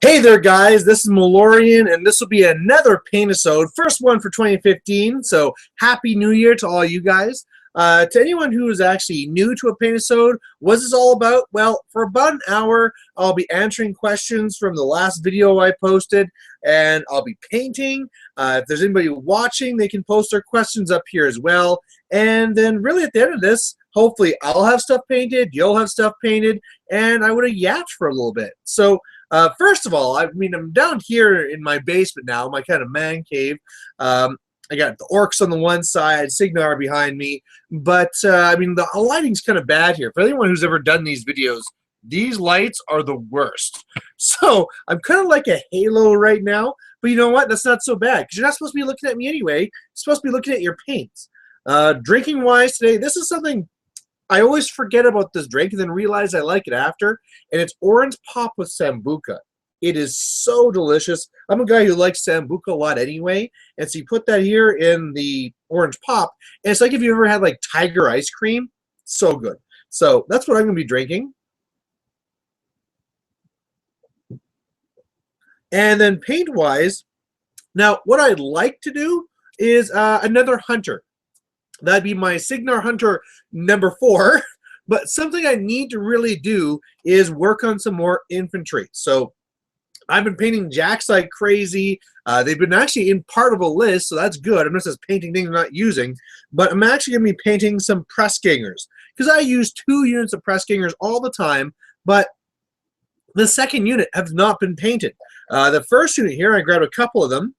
Hey there, guys. This is Malorian, and this will be another Paintisode, first one for 2015. So, Happy New Year to all you guys. To anyone who is actually new to a Paintisode, what's this all about? Well, for about an hour, I'll be answering questions from the last video I posted, and I'll be painting. If there's anybody watching, they can post their questions up here as well. And then, really, at the end of this, hopefully, I'll have stuff painted, you'll have stuff painted, and I would have yapped for a little bit. So, first of all, I'm down here in my basement now, my kind of man cave. I got the orcs on the one side, Cygnar behind me, but the lighting's kind of bad here. For anyone who's ever done these videos, these lights are the worst. So I'm kind of like a halo right now, but you know what? That's not so bad because you're not supposed to be looking at me anyway. You're supposed to be looking at your paints. Drinking-wise today, this is something I always forget about this drink and then realize I like it after, and it's orange pop with Sambuca. It is so delicious. I'm a guy who likes Sambuca a lot anyway, and so you put that here in the orange pop, and it's like if you ever had like Tiger ice cream. So good. So that's what I'm going to be drinking. And then paint-wise, now what I'd like to do is another hunter. That'd be my Cygnar Hunter number 4. But something I need to really do is work on some more infantry. So I've been painting jacks like crazy. They've been actually in part of a list, so that's good. I'm not just painting things I'm not using. But I'm actually going to be painting some press gangers because I use 2 units of press gangers all the time. But the second unit has not been painted. The first unit here, I grabbed a couple of them.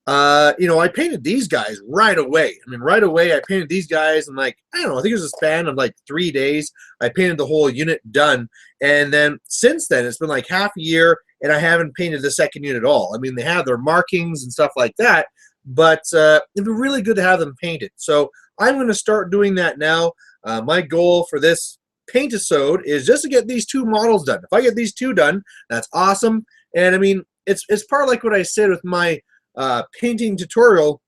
I painted these guys right away. Right away I painted these guys in I think it was a span of 3 days. I painted the whole unit done. And then since then, it's been like half a year and I haven't painted the second unit at all. They have their markings and stuff like that, but it'd be really good to have them painted. So I'm going to start doing that now. My goal for this Paintisode is just to get these 2 models done. If I get these 2 done, that's awesome. And it's part of like what I said with my painting tutorial.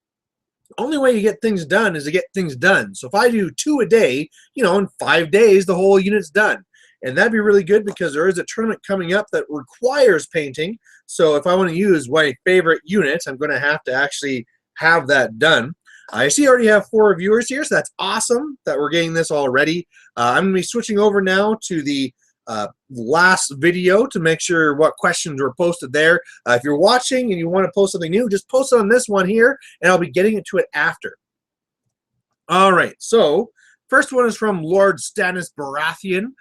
Only way you get things done is to get things done. So if I do 2 a day, in 5 days the whole unit's done, and that'd be really good because there is a tournament coming up that requires painting. So if I want to use my favorite units, I'm going to have to actually have that done. I see I already have 4 viewers here, so that's awesome that we're getting this already. I'm going to be switching over now to the last video to make sure what questions were posted there. If you're watching and you want to post something new, just post it on this one here, and I'll be getting to it after. All right, so first one is from Lord Stannis Baratheon,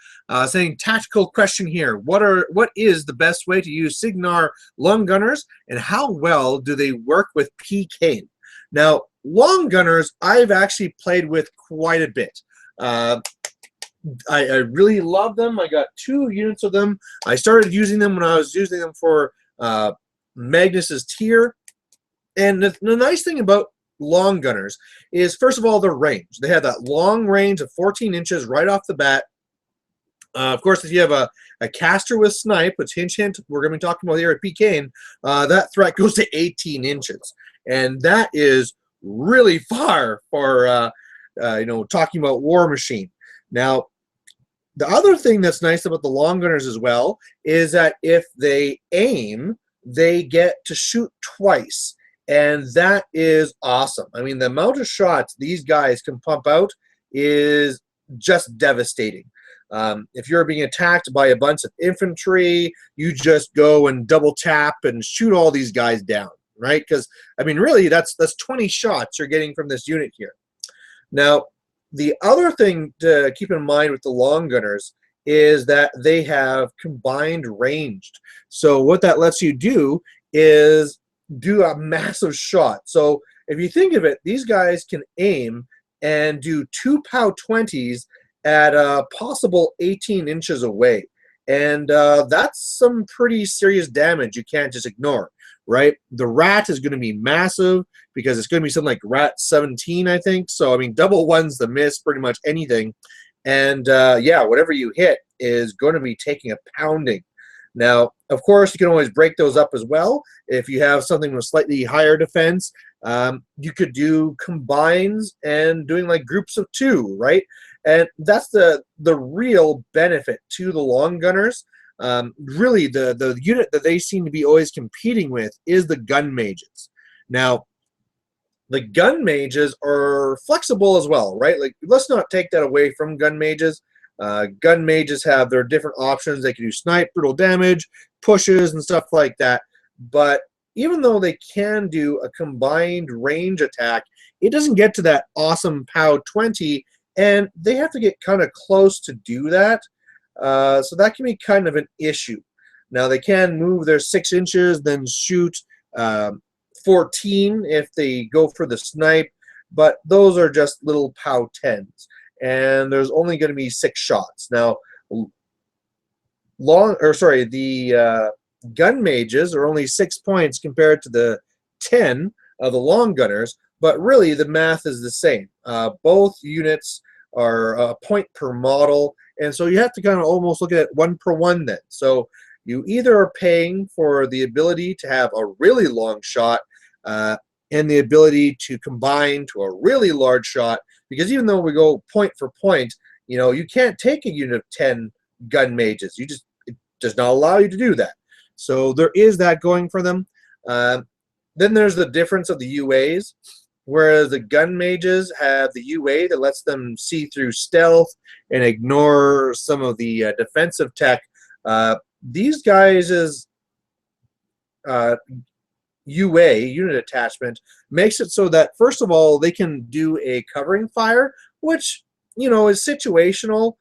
saying, tactical question here. What is the best way to use Cygnar long gunners, and how well do they work with PK? Now, long gunners, I've actually played with quite a bit. I really love them. I got 2 units of them. I started using them when I was using them for Magnus's tier. And the nice thing about long gunners is, first of all, their range. They have that long range of 14 inches right off the bat. Of course, if you have a caster with snipe, which hint, we're going to be talking about here at PK, that threat goes to 18 inches. And that is really far for, talking about War Machine. Now, the other thing that's nice about the long gunners as well is that if they aim, they get to shoot twice, and that is awesome. The amount of shots these guys can pump out is just devastating. If you're being attacked by a bunch of infantry, you just go and double tap and shoot all these guys down, right? Because really, that's 20 shots you're getting from this unit here. Now, the other thing to keep in mind with the long gunners is that they have combined ranged. So what that lets you do is do a massive shot. So if you think of it, these guys can aim and do 2 POW 20s at a possible 18 inches away. And that's some pretty serious damage you can't just ignore, right? The rat is going to be massive because it's going to be something like rat 17, I think. So, double ones to miss pretty much anything. And, yeah, whatever you hit is going to be taking a pounding. Now, of course, you can always break those up as well. If you have something with slightly higher defense, you could do combines and doing groups of 2, right? And that's the real benefit to the long gunners. really the unit that they seem to be always competing with is the gun mages. Now, the gun mages are flexible as well, right? Like, let's not take that away from gun mages. Gun mages have their different options. They can do snipe, brutal damage, pushes, and stuff like that. But even though they can do a combined range attack, it doesn't get to that awesome POW 20, and they have to get kind of close to do that. So that can be kind of an issue. Now, they can move their 6 inches, then shoot 14 if they go for the snipe, but those are just little POW 10s, and there's only going to be 6 shots. Now, the gun mages are only 6 points compared to the 10 of the long gunners, but really the math is the same. Both units are a point per model, and so you have to kind of almost look at it 1 per 1 then. So you either are paying for the ability to have a really long shot and the ability to combine to a really large shot, because even though we go point for point, you know, you can't take a unit of 10 gun mages. It does not allow you to do that. So there is that going for them. Then there's the difference of the UAs. Whereas the gun mages have the UA that lets them see through stealth and ignore some of the defensive tech. These guys' UA, unit attachment, makes it so that, first of all, they can do a covering fire, which, you know, is situational.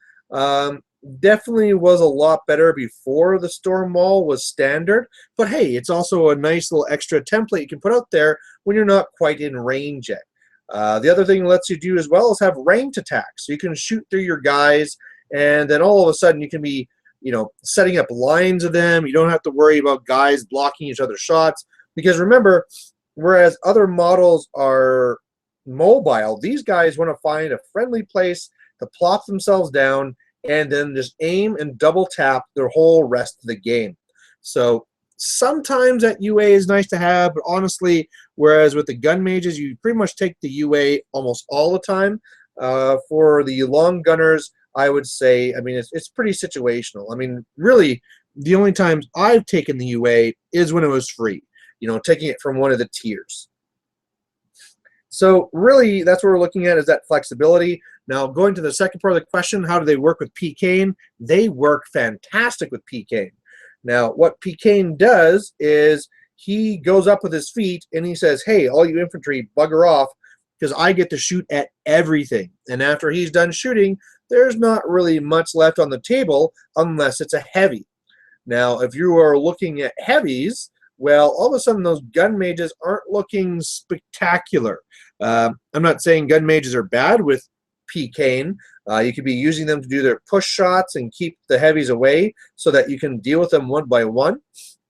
Definitely was a lot better before the storm wall was standard, but hey, it's also a nice little extra template you can put out there when you're not quite in range yet. The other thing it lets you do as well is have ranked attacks, so you can shoot through your guys, and then all of a sudden you can be, you know, setting up lines of them. You don't have to worry about guys blocking each other's shots, because remember, whereas other models are mobile, these guys want to find a friendly place to plop themselves down and then just aim and double tap their whole rest of the game. So sometimes that UA is nice to have, but honestly, whereas with the gun mages, you pretty much take the UA almost all the time. For the long gunners, I would say, I mean, it's pretty situational. I mean, really, the only times I've taken the UA is when it was free, you know, taking it from one of the tiers. So really, that's what we're looking at, is that flexibility. Now, going to the second part of the question, how do they work with PKing? They work fantastic with PKing. Now, what PKing does is he goes up with his feet and he says, hey, all you infantry, bugger off, because I get to shoot at everything. And after he's done shooting, there's not really much left on the table unless it's a heavy. Now, if you are looking at heavies, well, all of a sudden those gun mages aren't looking spectacular. I'm not saying gun mages are bad with PKing. You could be using them to do their push shots and keep the heavies away so that you can deal with them one by one.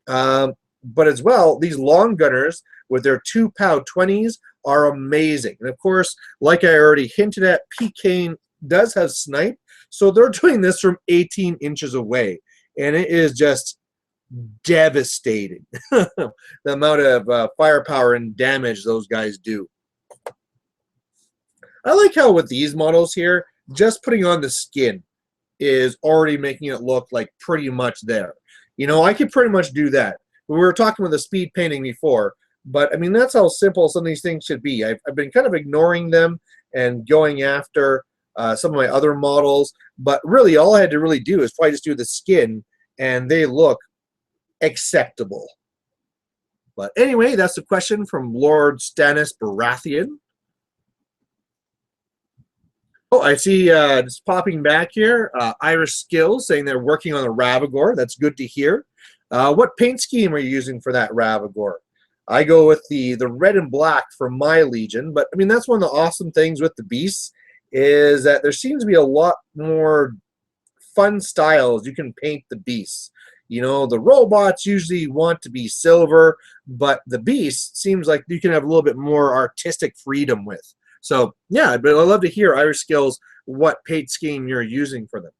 But as well, these long gunners with their 2 POW 20s are amazing. And of course, like I already hinted at, PKing does have snipe, so they're doing this from 18 inches away. And it is just devastating, the amount of firepower and damage those guys do. I like how with these models here, just putting on the skin is already making it look like pretty much there. You know, I could pretty much do that. We were talking with the speed painting before, but I mean, that's how simple some of these things should be. I've been kind of ignoring them and going after some of my other models, but really all I had to really do is probably just do the skin, and they look acceptable. But anyway, that's the question from Lord Stannis Baratheon. Oh, I see just popping back here, Irish Skills saying they're working on the Ravagore. That's good to hear. What paint scheme are you using for that Ravagore? I go with the red and black for my Legion, but I mean, that's one of the awesome things with the beasts is that there seems to be a lot more fun styles you can paint the beasts. You know, the robots usually want to be silver, but the beasts seems like you can have a little bit more artistic freedom with. So yeah, but I'd love to hear, Irish Skills, what paint scheme you're using for them.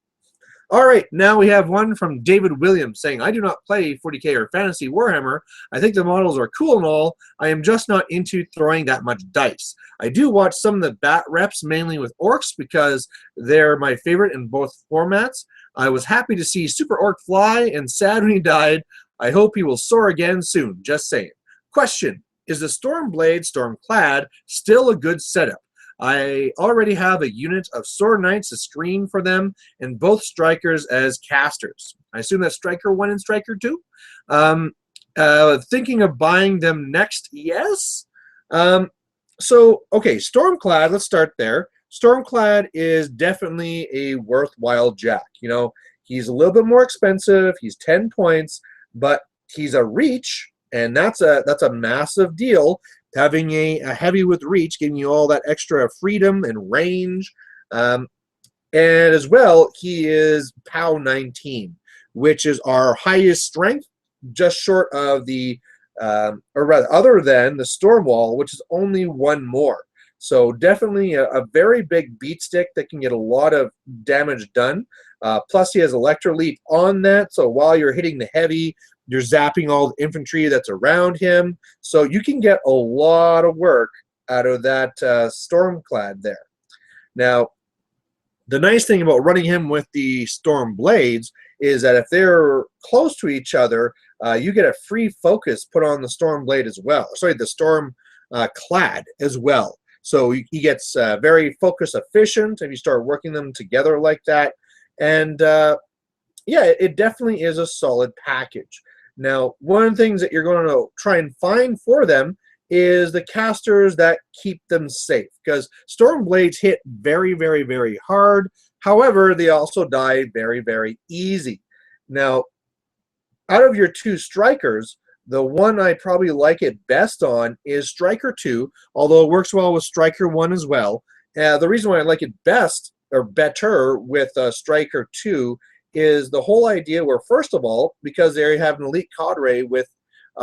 All right, now we have one from David Williams saying, I do not play 40K or Fantasy Warhammer. I think the models are cool and all. I am just not into throwing that much dice. I do watch some of the bat reps, mainly with orcs, because they're my favorite in both formats. I was happy to see Super Orc fly and sad when he died. I hope he will soar again soon. Just saying. Question. Is the Stormblade Stormclad still a good setup? I already have a unit of Sword Knights to screen for them and both Strikers as casters. I assume that's Striker 1 and Striker 2. Thinking of buying them next? Yes. So, okay, Stormclad, let's start there. Stormclad is definitely a worthwhile jack. You know, he's a little bit more expensive. He's 10 points, but he's a reach, and that's a massive deal. Having a heavy with reach, giving you all that extra freedom and range. And as well, he is POW 19, which is our highest strength, just short of the, or rather, other than the Stormwall, which is only one more. So definitely a very big beat stick that can get a lot of damage done. Plus he has Electro Leap on that, so while you're hitting the heavy, you're zapping all the infantry that's around him. So you can get a lot of work out of that Stormclad there. Now, the nice thing about running him with the Storm Blades is that if they're close to each other, you get a free focus put on the Storm Blade as well. Sorry, the Storm Clad as well. So he gets very focus efficient if you start working them together like that. And yeah, it definitely is a solid package. Now, one of the things that you're going to try and find for them is the casters that keep them safe, because Storm Blades hit very, very, very hard. However, they also die very, very easy. Now, out of your two Strikers, the one I probably like it best on is Striker 2, although it works well with Striker 1 as well. The reason why I like it best, or better, with Striker 2 is the whole idea where, first of all, because they have an elite cadre with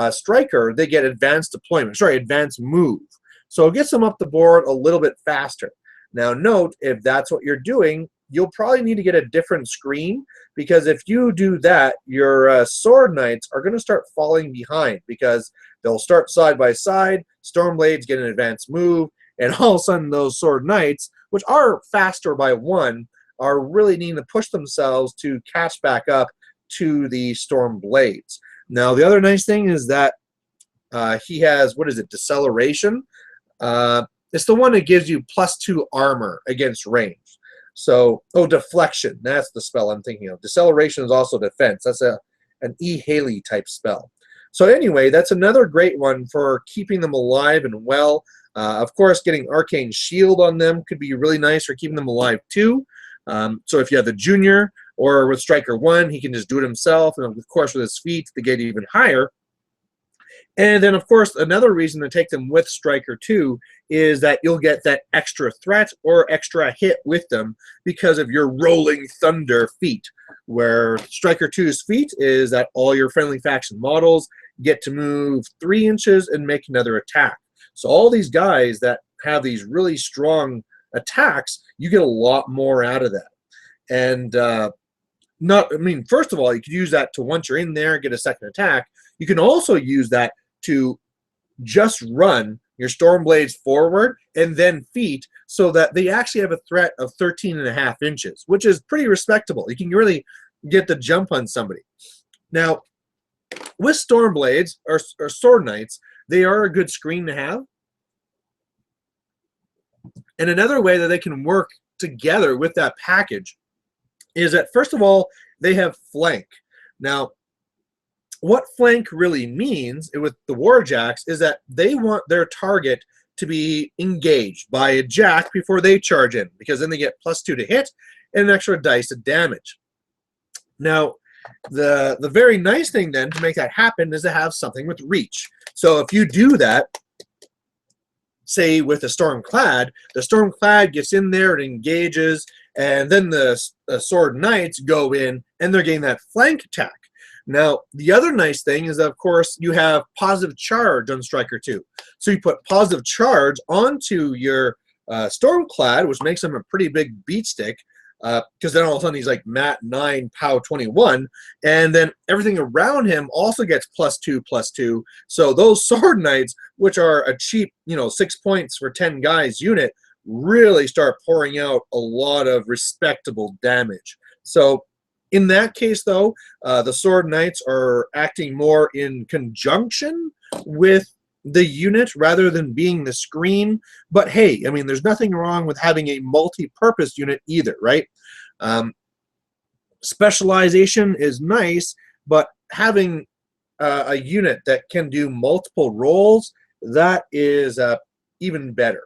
Striker, they get advanced deployment, advanced move. So it gets them up the board a little bit faster. Now note, if that's what you're doing, you'll probably need to get a different screen, because if you do that, your Sword Knights are going to start falling behind, because they'll start side by side, Stormblades get an advanced move, and all of a sudden those Sword Knights, which are faster by 1, are really needing to push themselves to catch back up to the Storm Blades. Now, the other nice thing is that he has, what is it, Deceleration? It's the one that gives you +2 armor against range. So, oh, Deflection, that's the spell I'm thinking of. Deceleration is also defense. That's an E. Haley type spell. So anyway, that's another great one for keeping them alive and well. Of course, getting Arcane Shield on them could be really nice for keeping them alive too. So if you have the Junior, or with Striker 1, he can just do it himself, and of course with his feet they get even higher. And then of course another reason to take them with Striker 2 is that you'll get that extra threat or extra hit with them because of your Rolling Thunder feat, where Striker 2's feat is that all your friendly faction models get to move 3 inches and make another attack. So all these guys that have these really strong attacks, you get a lot more out of that. And first of all, you could use that to, once you're in there, get a second attack. You can also use that to just run your Stormblades forward and then feet, so that they actually have a threat of 13.5 inches, which is pretty respectable. You can really get the jump on somebody. Now, with Stormblades or Sword Knights, they are a good screen to have. And another way that they can work together with that package is that, first of all, they have flank. Now, what flank really means with the Warjacks is that they want their target to be engaged by a jack before they charge in, because then they get +2 to hit and an extra dice of damage. Now, the very nice thing then to make that happen is to have something with reach. So if you do that, say with the Stormclad gets in there, it engages, and then the Sword Knights go in and they're getting that flank attack. Now, the other nice thing is that, of course, you have positive charge on Striker 2. So you put positive charge onto your Stormclad, which makes him a pretty big beat stick, because then all of a sudden he's like Mat 9, POW 21, and then everything around him also gets +2/+2. So those Sword Knights, which are a cheap, 6 points for 10 guys unit, really start pouring out a lot of respectable damage. So In that case, though, the Sword Knights are acting more in conjunction with the unit rather than being the screen. But hey, I mean, there's nothing wrong with having a multi-purpose unit either, right? Specialization is nice, but having a unit that can do multiple roles, that is even better.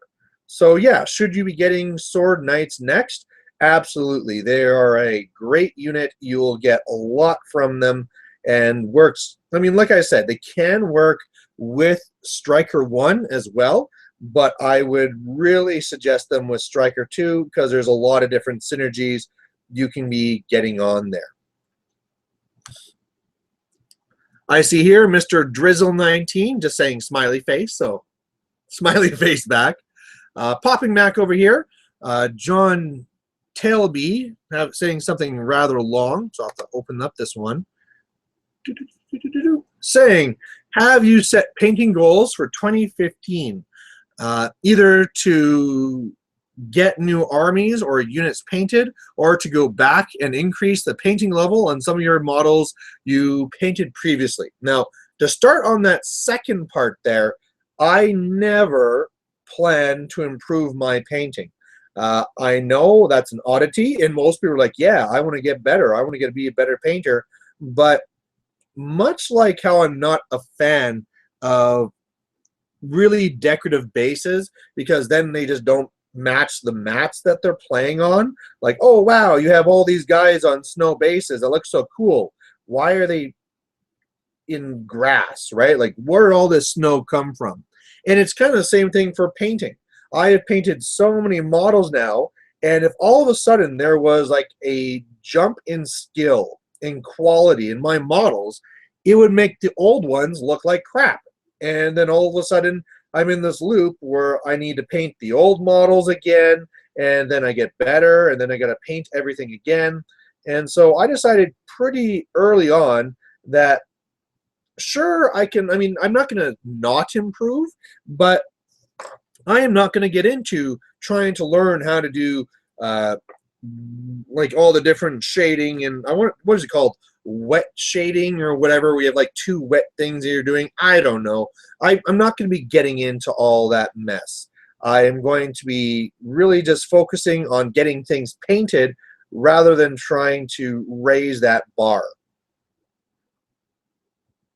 So yeah, should you be getting Sword Knights next? Absolutely. They are a great unit. You will get a lot from them, and works. I mean, like I said, they can work with Striker 1 as well, but I would really suggest them with Striker 2 because there's a lot of different synergies you can be getting on there. I see here Mr. Drizzle19 just saying smiley face, so smiley face back. Popping back over here, John Tailby saying something rather long, so I'll have to open up this one. Saying, have you set painting goals for 2015? Either to get new armies or units painted, or to go back and increase the painting level on some of your models you painted previously. Now, to start on that second part there, I never plan to improve my painting. I know that's an oddity, and most people are like, yeah, I want to get better. I want to be a better painter. But much like how I'm not a fan of really decorative bases, because then they just don't match the mats that they're playing on. Like, oh, wow, you have all these guys on snow bases. It looks so cool. Why are they in grass, right? Like, where did all this snow come from? And it's kind of the same thing for painting. I have painted so many models now, and if all of a sudden there was like a jump in skill, in quality in my models, it would make the old ones look like crap. And then all of a sudden I'm in this loop where I need to paint the old models again, and then I get better, and then I got to paint everything again. And so I decided pretty early on that sure, I can, I mean, I'm not going to not improve, but I am not going to get into trying to learn how to do like all the different shading, and I want, what is it called, wet shading or whatever. We have like 2 wet things that you're doing. I don't know. I'm not going to be getting into all that mess. I am going to be really just focusing on getting things painted rather than trying to raise that bar.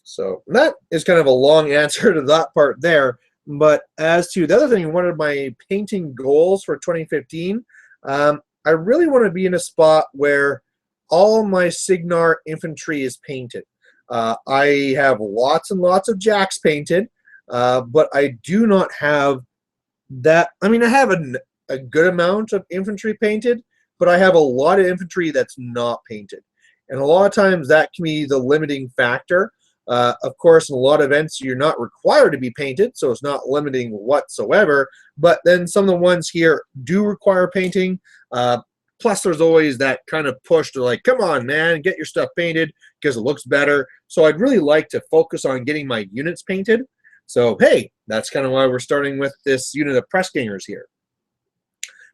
So that is kind of a long answer to that part there. But as to the other thing, one of my painting goals for 2015, I really want to be in a spot where all my Cygnar infantry is painted. I have lots and lots of jacks painted, but I do not have that. I mean, I have a good amount of infantry painted, but I have a lot of infantry that's not painted. And a lot of times that can be the limiting factor. Of course, in a lot of events, you're not required to be painted, so it's not limiting whatsoever. But then some of the ones here do require painting. Plus, there's always that kind of push to like, come on, man, get your stuff painted because it looks better. So I'd really like to focus on getting my units painted. So, hey, that's kind of why we're starting with this unit of press gangers here.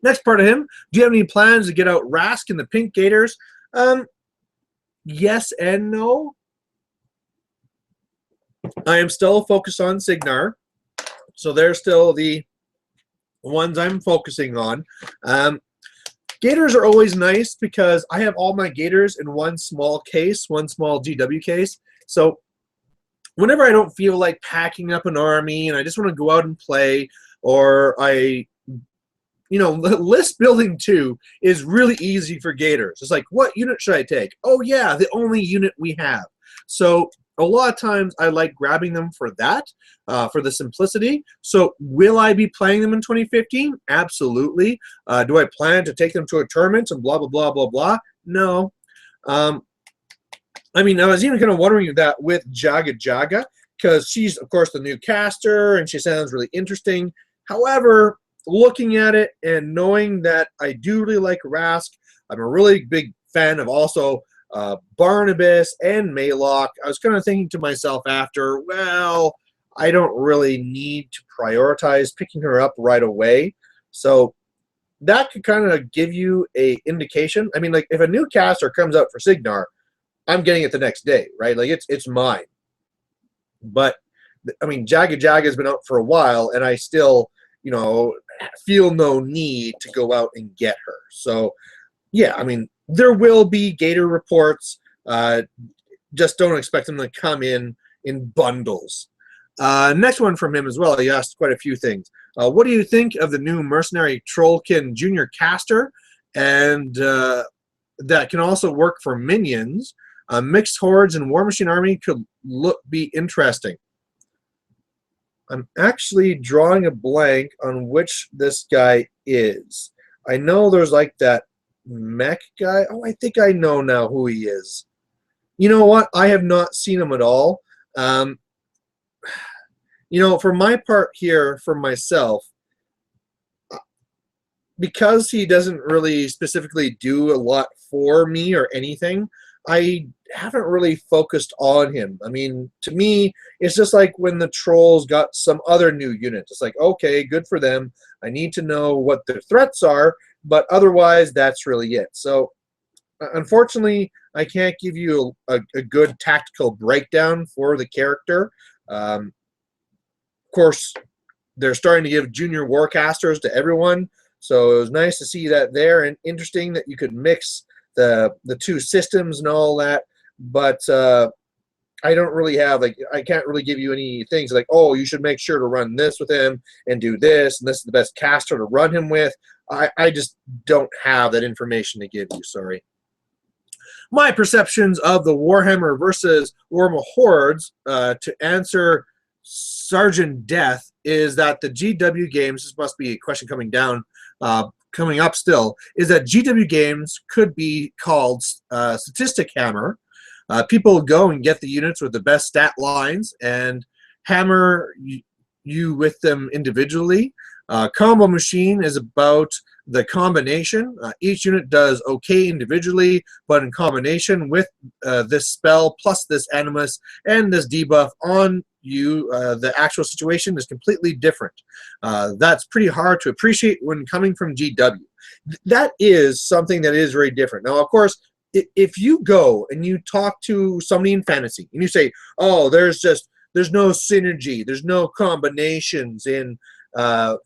Next part of him, do you have any plans to get out Rask and the Pink Gators? Yes and no. I am still focused on Cygnar, so they're still the ones I'm focusing on. Gators are always nice because I have all my Gators in one small case, one small GW case. So whenever I don't feel like packing up an army and I just want to go out and play, or list building 2 is really easy for Gators. It's like, what unit should I take? Oh yeah, the only unit we have. So a lot of times I like grabbing them for that, for the simplicity. So will I be playing them in 2015? Absolutely. Do I plan to take them to a tournament and blah, blah, blah, blah, blah? No. I mean, I was even kind of wondering that with Jaga Jaga, because she's, of course, the new caster, and she sounds really interesting. However, looking at it and knowing that I do really like Rask, I'm a really big fan of also Barnabas and Maylock. I was kind of thinking to myself after, well, I don't really need to prioritize picking her up right away. So that could kind of give you a indication. I mean, like if a new caster comes out for Cygnar, I'm getting it the next day, right? Like it's mine. But I mean, Jaga Jaga has been out for a while, and I still, you know, feel no need to go out and get her. So yeah, I mean, there will be Gator reports. Just don't expect them to come in bundles. Next one from him as well. He asked quite a few things. What do you think of the new Mercenary Trollkin Junior Caster? And that can also work for minions. Mixed hordes and War Machine army could be interesting. I'm actually drawing a blank on which this guy is. I know there's like that mech guy. Oh, I think I know now who he is. You know what? I have not seen him at all. You know, for my part here, for myself, because he doesn't really specifically do a lot for me or anything, I haven't really focused on him. I mean, to me, it's just like when the trolls got some other new unit. It's like, okay, good for them. I need to know what their threats are, but otherwise, that's really it. So, unfortunately, I can't give you a good tactical breakdown for the character. Of course, they're starting to give junior warcasters to everyone, so it was nice to see that there, and interesting that you could mix the two systems and all that. But I don't really have, like, I can't really give you any things like, oh, you should make sure to run this with him and do this, and this is the best caster to run him with. I just don't have that information to give you, sorry. My perceptions of the Warhammer versus Warhammer Hordes, to answer Sergeant Death, is that the GW games, this must be a question coming down, coming up still, is that GW games could be called Statistic Hammer. People go and get the units with the best stat lines and hammer you with them individually. Combo Machine is about the combination. Each unit does okay individually, but in combination with this spell plus this animus and this debuff on you, the actual situation is completely different. That's pretty hard to appreciate when coming from GW. That is something that is very different. Now, of course, if you go and you talk to somebody in fantasy and you say, oh, there's no synergy, there's no combinations in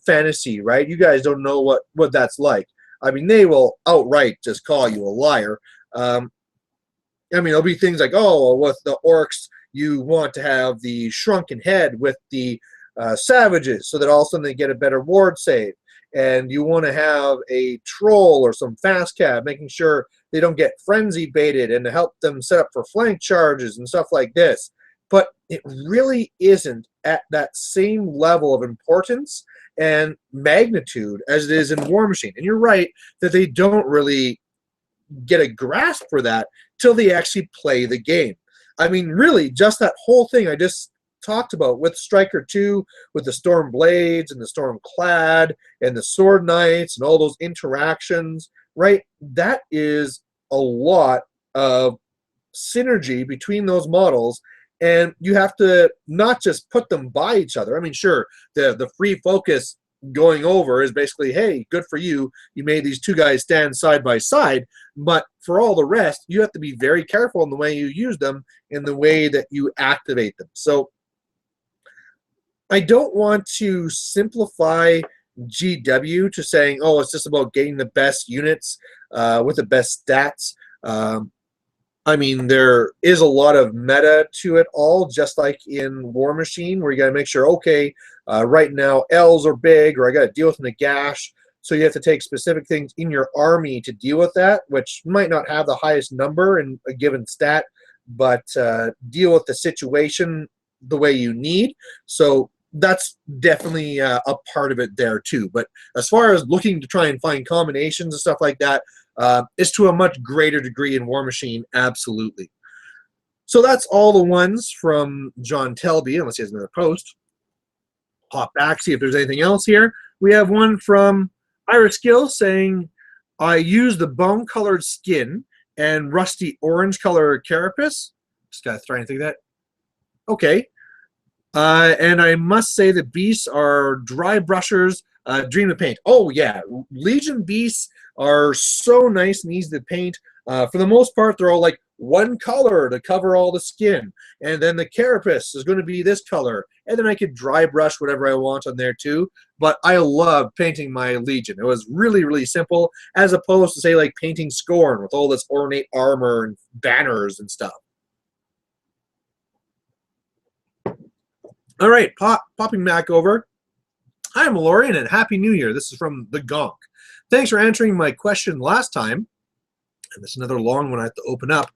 fantasy, right? You guys don't know what that's like. I mean, they will outright just call you a liar. I mean, there'll be things like, oh, with the orcs, you want to have the shrunken head with the savages so that all of a sudden they get a better ward save. And you want to have a troll or some fast cab, making sure they don't get frenzy baited and to help them set up for flank charges and stuff like this. But it really isn't at that same level of importance and magnitude as it is in War Machine. And you're right that they don't really get a grasp for that till they actually play the game. I mean, really, just that whole thing I just talked about with Striker 2, with the Storm Blades and the Stormclad and the Sword Knights and all those interactions, right? That is a lot of synergy between those models. And you have to not just put them by each other. I mean, sure, the free focus going over is basically, hey, good for you. You made these two guys stand side by side. But for all the rest, you have to be very careful in the way you use them, in the way that you activate them. So I don't want to simplify GW to saying, oh, it's just about getting the best units with the best stats. I mean, there is a lot of meta to it all, just like in War Machine, where you got to make sure, okay, right now L's are big, or I got to deal with Nagash. So you have to take specific things in your army to deal with that, which might not have the highest number in a given stat, but deal with the situation the way you need. So that's definitely a part of it there too. But as far as looking to try and find combinations and stuff like that, it's to a much greater degree in War Machine, absolutely. So that's all the ones from John Telby, unless he has another post. Hop back, see if there's anything else here. We have one from Iris Gill saying, I use the bone-colored skin and rusty orange color carapace. Just got to try and think of that. Okay. And I must say the beasts are dry brushers dream to paint. Oh yeah, Legion beasts are so nice and easy to paint. For the most part, they're all like one color to cover all the skin, and then the carapace is going to be this color, and then I could dry brush whatever I want on there too. But I love painting my Legion. It was really, really simple, as opposed to say like painting Scorn with all this ornate armor and banners and stuff. All right, popping back over. Hi, I'm Lorian, and Happy New Year. This is from the Gonk. Thanks for answering my question last time. And this is another long one I have to open up.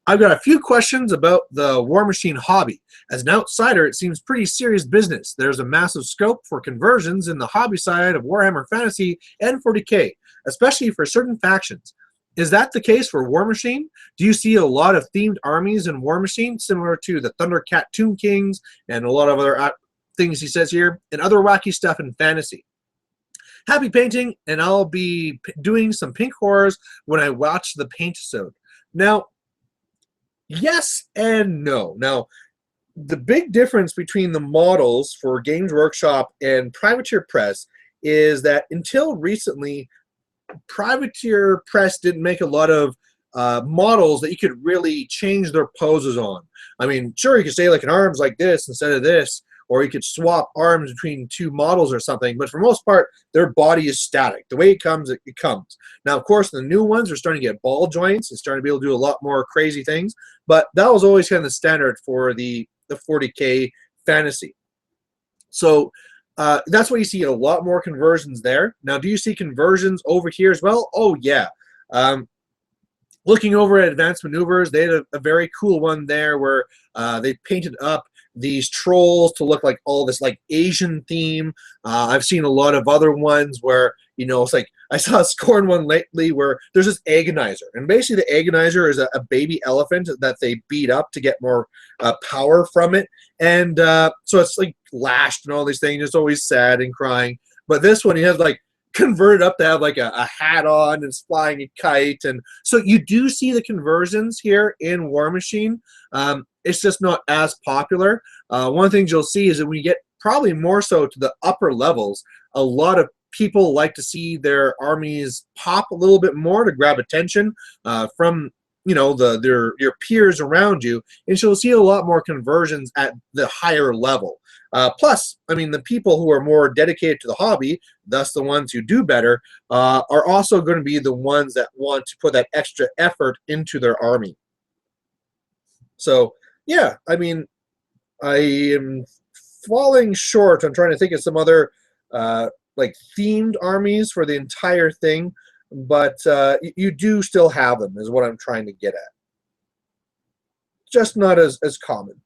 I've got a few questions about the War Machine hobby. As an outsider, it seems pretty serious business. There's a massive scope for conversions in the hobby side of Warhammer Fantasy and 40K, especially for certain factions. Is that the case for War Machine? Do you see a lot of themed armies in War Machine, similar to the Thundercat Tomb Kings and a lot of other things he says here, and other wacky stuff in fantasy? Happy painting, and I'll be doing some pink horrors when I watch the Paintisode. Now, yes and no. Now, the big difference between the models for Games Workshop and Privateer Press is that until recently, Privateer Press didn't make a lot of models that you could really change their poses on. I mean, sure, you could say like an arm's like this instead of this, or you could swap arms between two models or something, but for the most part, their body is static. The way it comes, it comes. Now, of course, the new ones are starting to get ball joints and starting to be able to do a lot more crazy things, but that was always kind of the standard for the 40K fantasy. So that's why you see a lot more conversions there. Now, do you see conversions over here as well? Oh, yeah. Looking over at Advanced Maneuvers, they had a very cool one there where they painted up these trolls to look like all this like Asian theme. I've seen a lot of other ones where, you know, it's like I saw a Scorn one lately where there's this agonizer, and basically the agonizer is a baby elephant that they beat up to get more power from it, and so it's like lashed and all these things. It's always sad and crying. But this one, he has like converted up to have like a hat on and flying a kite, and so you do see the conversions here in War Machine. It's just not as popular. One of the things you'll see is that when you get probably more so to the upper levels, a lot of people like to see their armies pop a little bit more to grab attention from, you know, your peers around you, and so you'll see a lot more conversions at the higher level. Plus, I mean, the people who are more dedicated to the hobby, thus the ones who do better, are also going to be the ones that want to put that extra effort into their army. So, yeah, I mean, I am falling short. I'm trying to think of some other like themed armies for the entire thing, but you do still have them, is what I'm trying to get at. Just not as common.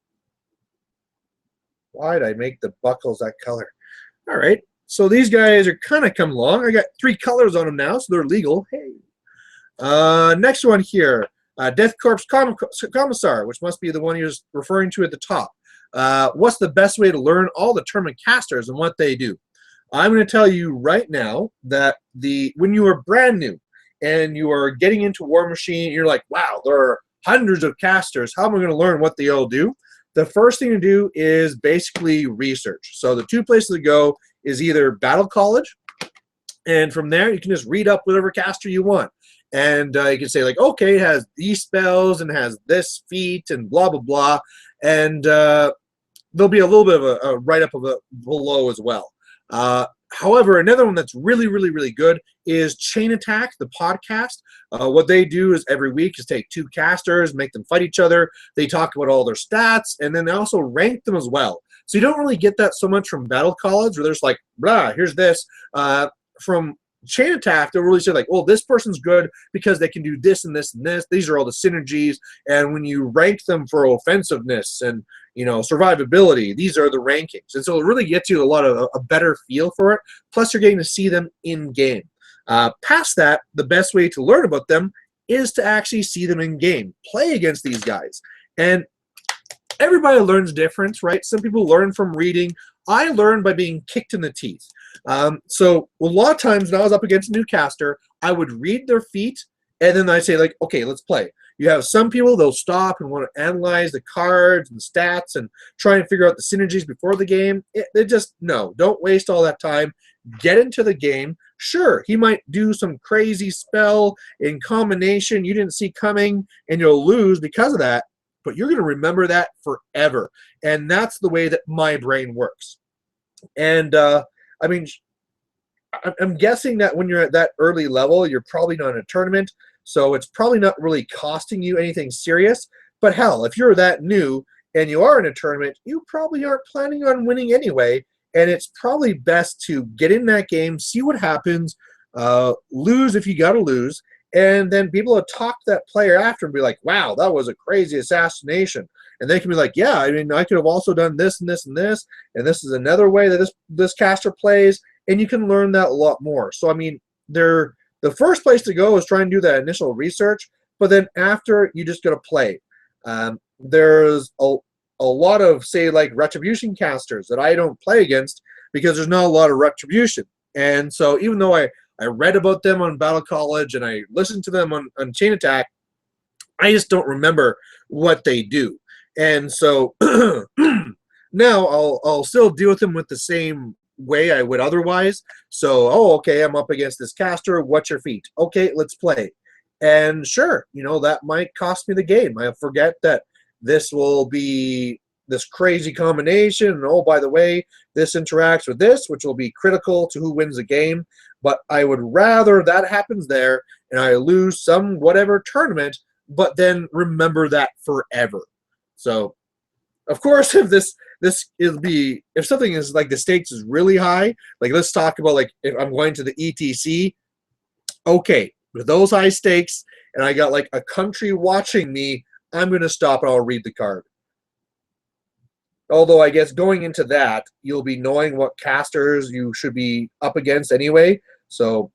Why did I make the buckles that color? All right, so these guys are kind of coming along. I got 3 colors on them now, so they're legal. Hey. Next one here. Death Corpse Commissar, which must be the one he was referring to at the top. What's the best way to learn all the tournament casters and what they do? I'm going to tell you right now that when you are brand new and you are getting into War Machine, you're like, wow, there are hundreds of casters. How am I going to learn what they all do? The first thing to do is basically research. So the 2 places to go is either Battle College, and from there you can just read up whatever caster you want. And you can say like, okay, it has these spells and has this feat and blah, blah, blah. And there'll be a little bit of a write-up of it below as well. However, another one that's really, really, really good is Chain Attack, the podcast. What they do is every week is take 2 casters, make them fight each other. They talk about all their stats, and then they also rank them as well. So you don't really get that so much from Battle College, where there's like, blah, here's this. From Chain Attack, they'll really say like, well, this person's good because they can do this and this and this. These are all the synergies, and when you rank them for offensiveness and, you know, survivability, these are the rankings. And so it really gets you a better feel for it. Plus, you're getting to see them in game. Past that, the best way to learn about them is to actually see them in game, play against these guys. And everybody learns different, right? Some people learn from reading. I learned by being kicked in the teeth. So a lot of times when I was up against a new caster, I would read their feat, and then I'd say like, okay, let's play. You have some people, they'll stop and want to analyze the cards and stats and try and figure out the synergies before the game. They just, no, don't waste all that time. get into the game. Sure, he might do some crazy spell in combination you didn't see coming, and you'll lose because of that, but you're going to remember that forever. And that's the way that my brain works. And I mean, I'm guessing that when you're at that early level, you're probably not in a tournament, so it's probably not really costing you anything serious. But hell, if you're that new and you are in a tournament, you probably aren't planning on winning anyway, and it's probably best to get in that game, see what happens, lose if you got to lose, and then be able to talk to that player after and be like, wow, that was a crazy assassination. And they can be like, yeah, I mean, I could have also done this and this and this, and this is another way that this caster plays, and you can learn that a lot more. So, I mean, the first place to go is try and do that initial research, but then after, you just got to play. There's a lot of, say, like retribution casters that I don't play against because there's not a lot of retribution. And so even though I read about them on Battle College and I listened to them on Chain Attack, I just don't remember what they do. And so now I'll still deal with them with the same way I would otherwise. So, oh, okay, I'm up against this caster. What's your feat? Okay, let's play. And sure, you know, that might cost me the game. I forget that this will be this crazy combination. And oh, by the way, this interacts with this, which will be critical to who wins the game. But I would rather that happens there and I lose some whatever tournament, but then remember that forever. So, of course, if something is like the stakes is really high, like let's talk about like if I'm going to the ETC, okay, with those high stakes and I got like a country watching me, I'm going to stop and I'll read the card. Although I guess going into that, you'll be knowing what casters you should be up against anyway, so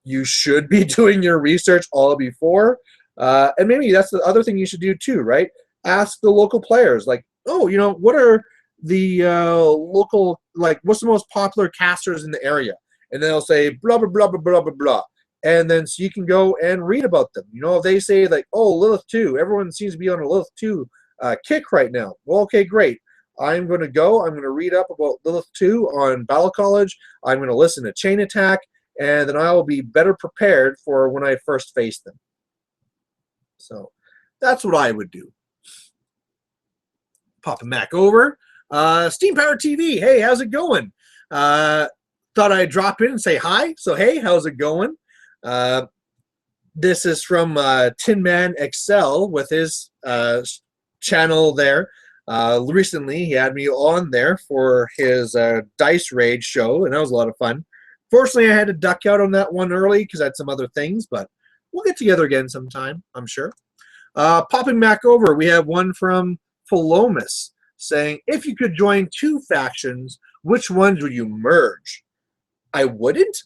you should be doing your research all before. And maybe that's the other thing you should do too, right? Ask the local players, like, oh, you know, what are the local, like, what's the most popular casters in the area? And then they'll say blah, blah, blah, blah, blah, blah, blah. And then so you can go and read about them. You know, if they say, like, oh, Lilith 2, everyone seems to be on a Lilith 2 kick right now. Well, okay, great. I'm going to read up about Lilith 2 on Battle College. I'm going to listen to Chain Attack, and then I will be better prepared for when I first face them. So that's what I would do. Popping back over. Steam Power TV, hey, how's it going? Thought I'd drop in and say hi. So, hey, how's it going? This is from Tin Man Excel with his channel there. Recently, he had me on there for his Dice Raid show, and that was a lot of fun. Fortunately, I had to duck out on that one early because I had some other things, but we'll get together again sometime, I'm sure. Popping back over, we have one from Palomas saying, if you could join two factions, which ones would you merge? I wouldn't.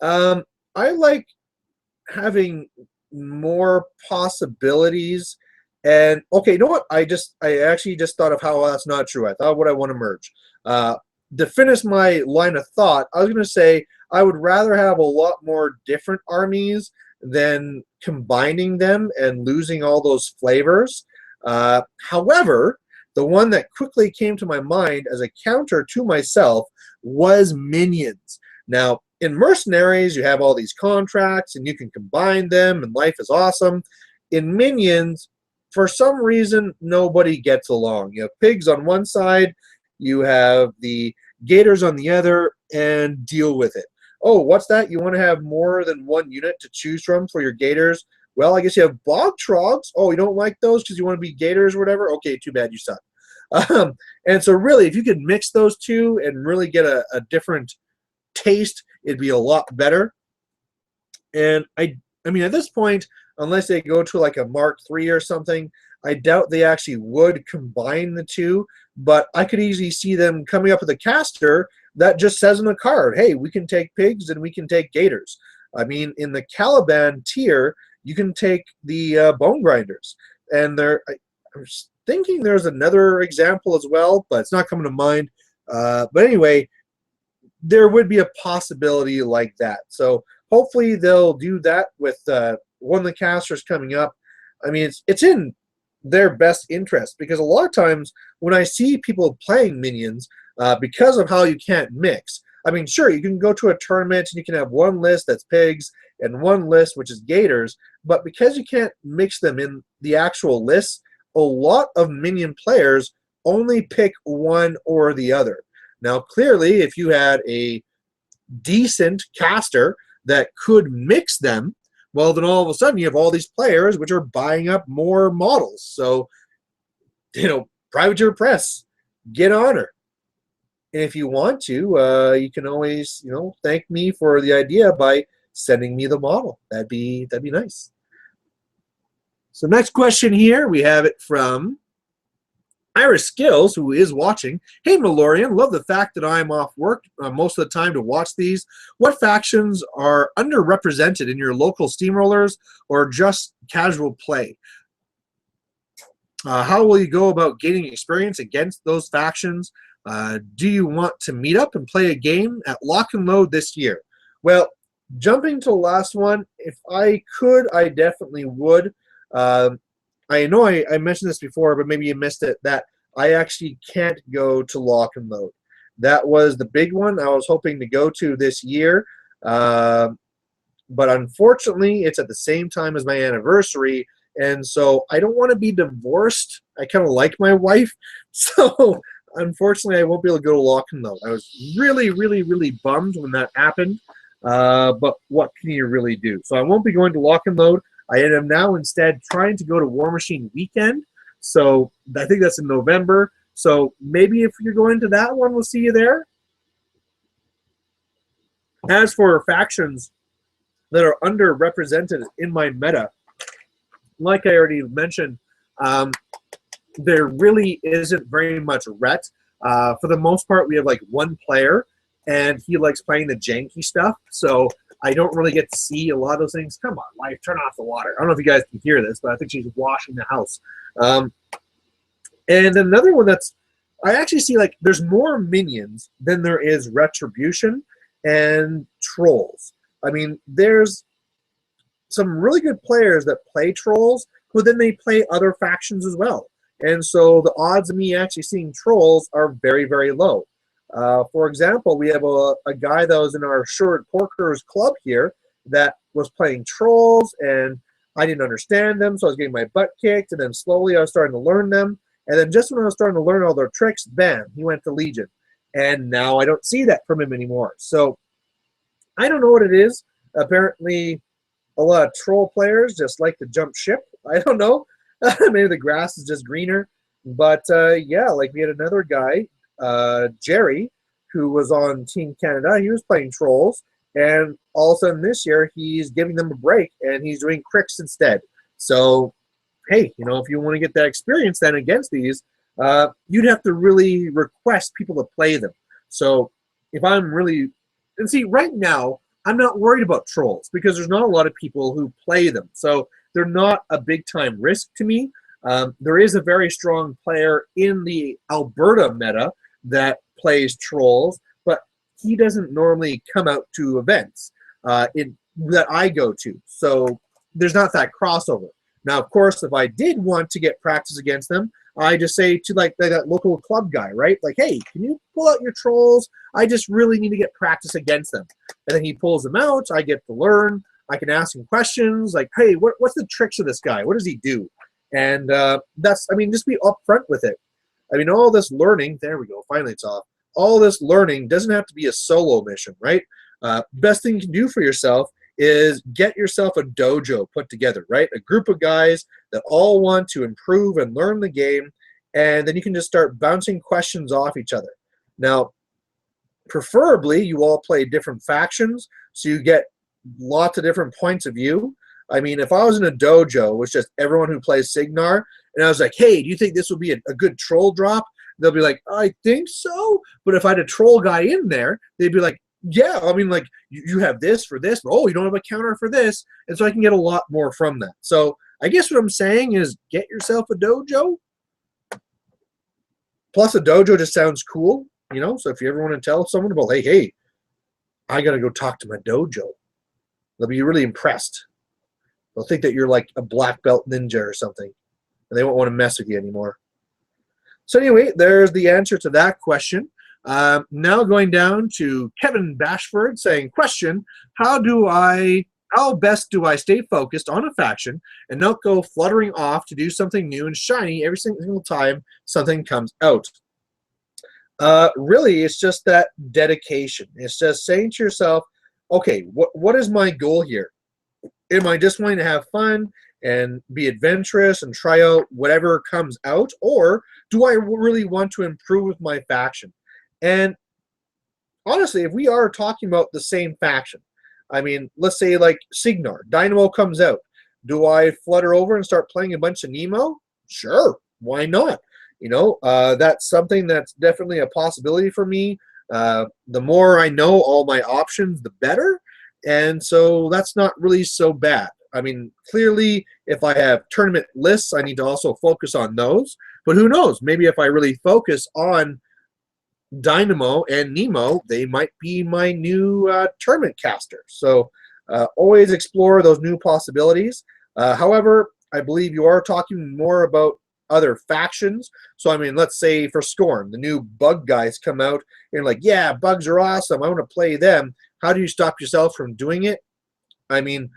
I like having more possibilities. And okay, you know what? I actually just thought of how that's not true. I thought what I want to merge. To finish my line of thought, I was going to say I would rather have a lot more different armies than combining them and losing all those flavors. However, the one that quickly came to my mind as a counter to myself was minions. Now, in mercenaries, you have all these contracts and you can combine them and life is awesome. In minions, for some reason, nobody gets along. You have pigs on one side, you have the gators on the other, and deal with it. Oh, what's that? You want to have more than one unit to choose from for your gators? Well, I guess you have bog trogs. Oh, you don't like those because you want to be gators or whatever? Okay, too bad, you suck. And so really, if you could mix those two and really get a different taste, it'd be a lot better. And I mean, at this point, unless they go to like a Mark III or something, I doubt they actually would combine the two. But I could easily see them coming up with a caster that just says on the card, hey, we can take pigs and we can take gators. I mean, in the Caliban tier, you can take the bone grinders. And I'm thinking there's another example as well, but it's not coming to mind. But anyway, there would be a possibility like that. So hopefully they'll do that with one of the casters coming up. I mean, it's in their best interest, because a lot of times when I see people playing minions, because of how you can't mix, I mean, sure, you can go to a tournament and you can have one list that's pigs and one list which is gators, but because you can't mix them in the actual lists, a lot of minion players only pick one or the other. Now, clearly, if you had a decent caster that could mix them, well, then all of a sudden you have all these players which are buying up more models. So, Privateer Press, get on her. And if you want to, you can always, thank me for the idea by sending me the model. That'd be nice. So next question here, we have it from Iris Skills, who is watching. Hey, Malorian, love the fact that I'm off work most of the time to watch these. What factions are underrepresented in your local steamrollers or just casual play? How will you go about gaining experience against those factions? Do you want to meet up and play a game at Lock and Load this year? Well, jumping to the last one, if I could, I definitely would. I know I mentioned this before, but maybe you missed it, that I actually can't go to Lock and Load. That was the big one I was hoping to go to this year. But unfortunately, it's at the same time as my anniversary, and so I don't want to be divorced. I kind of like my wife, so unfortunately, I won't be able to go to Lock and Load. I was really, really, really bummed when that happened, but what can you really do? So I won't be going to Lock and Load. I am now instead trying to go to War Machine Weekend, so I think that's in November. So maybe if you're going to that one, we'll see you there. As for factions that are underrepresented in my meta, like I already mentioned, there really isn't very much ret. For the most part, we have like one player, and he likes playing the janky stuff, so I don't really get to see a lot of those things. Come on, wife, turn off the water. I don't know if you guys can hear this, but I think she's washing the house. And another one that's, I actually see like there's more minions than there is retribution and trolls. I mean, there's some really good players that play trolls, but then they play other factions as well. And so the odds of me actually seeing trolls are very, very low. For example, we have a guy that was in our Short Porkers club here that was playing trolls, and I didn't understand them, so I was getting my butt kicked, and then slowly I was starting to learn them. And then just when I was starting to learn all their tricks, bam, he went to Legion. And now I don't see that from him anymore. So I don't know what it is. Apparently, a lot of troll players just like to jump ship. I don't know. Maybe the grass is just greener. But yeah, like we had another guy, Jerry, who was on Team Canada. He was playing trolls, and all of a sudden this year he's giving them a break and he's doing cricks instead. So hey, if you want to get that experience then against these, you'd have to really request people to play them. So if I'm really, and see, right now I'm not worried about trolls because there's not a lot of people who play them, so they're not a big time risk to me. There is a very strong player in the Alberta meta that plays trolls, but he doesn't normally come out to events that I go to. So there's not that crossover. Now, of course, if I did want to get practice against them, I just say to like that local club guy, right? Like, hey, can you pull out your trolls? I just really need to get practice against them. And then he pulls them out. I get to learn. I can ask him questions like, hey, what's the tricks of this guy? What does he do? And just be upfront with it. I mean, all this learning, there we go, finally it's off. All this learning doesn't have to be a solo mission, right? Best thing you can do for yourself is get yourself a dojo put together, right? A group of guys that all want to improve and learn the game, and then you can just start bouncing questions off each other. Now, preferably, you all play different factions, so you get lots of different points of view. I mean, if I was in a dojo with just everyone who plays Cygnar, and I was like, hey, do you think this would be a good troll drop? They'll be like, I think so. But if I had a troll guy in there, they'd be like, yeah, I mean, like, you have this for this, but oh, you don't have a counter for this. And so I can get a lot more from that. So I guess what I'm saying is get yourself a dojo. Plus, a dojo just sounds cool, So if you ever want to tell someone about, hey, I got to go talk to my dojo, they'll be really impressed. They'll think that you're like a black belt ninja or something, and they won't want to mess with you anymore. So anyway, there's the answer to that question. Now going down to Kevin Bashford saying, question, how best do I stay focused on a faction and not go fluttering off to do something new and shiny every single time something comes out? Really, it's just that dedication. It's just saying to yourself, okay, what is my goal here? Am I just wanting to have fun and be adventurous and try out whatever comes out, or do I really want to improve with my faction? And honestly, if we are talking about the same faction, I mean, let's say like Cygnar, Dynamo comes out. Do I flutter over and start playing a bunch of Nemo? Sure, why not? You know, that's something that's definitely a possibility for me. The more I know all my options, the better. And so that's not really so bad. I mean, clearly, if I have tournament lists, I need to also focus on those. But who knows? Maybe if I really focus on Dynamo and Nemo, they might be my new tournament caster. So always explore those new possibilities. However, I believe you are talking more about other factions. So, I mean, let's say for Scorn, the new bug guys come out and like, yeah, bugs are awesome. I want to play them. How do you stop yourself from doing it? I mean,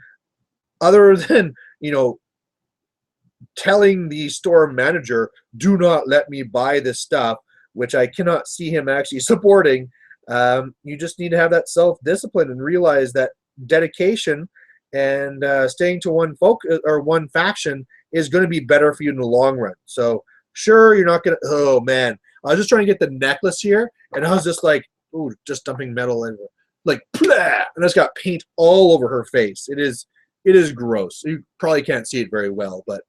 other than, you know, telling the store manager, do not let me buy this stuff, which I cannot see him actually supporting, you just need to have that self-discipline and realize that dedication and staying to one focus or one faction is going to be better for you in the long run. So sure, you're not going to, oh man, I was just trying to get the necklace here, and I was just like, ooh, just dumping metal in, like, blah, and it's got paint all over her face. It is gross. You probably can't see it very well, but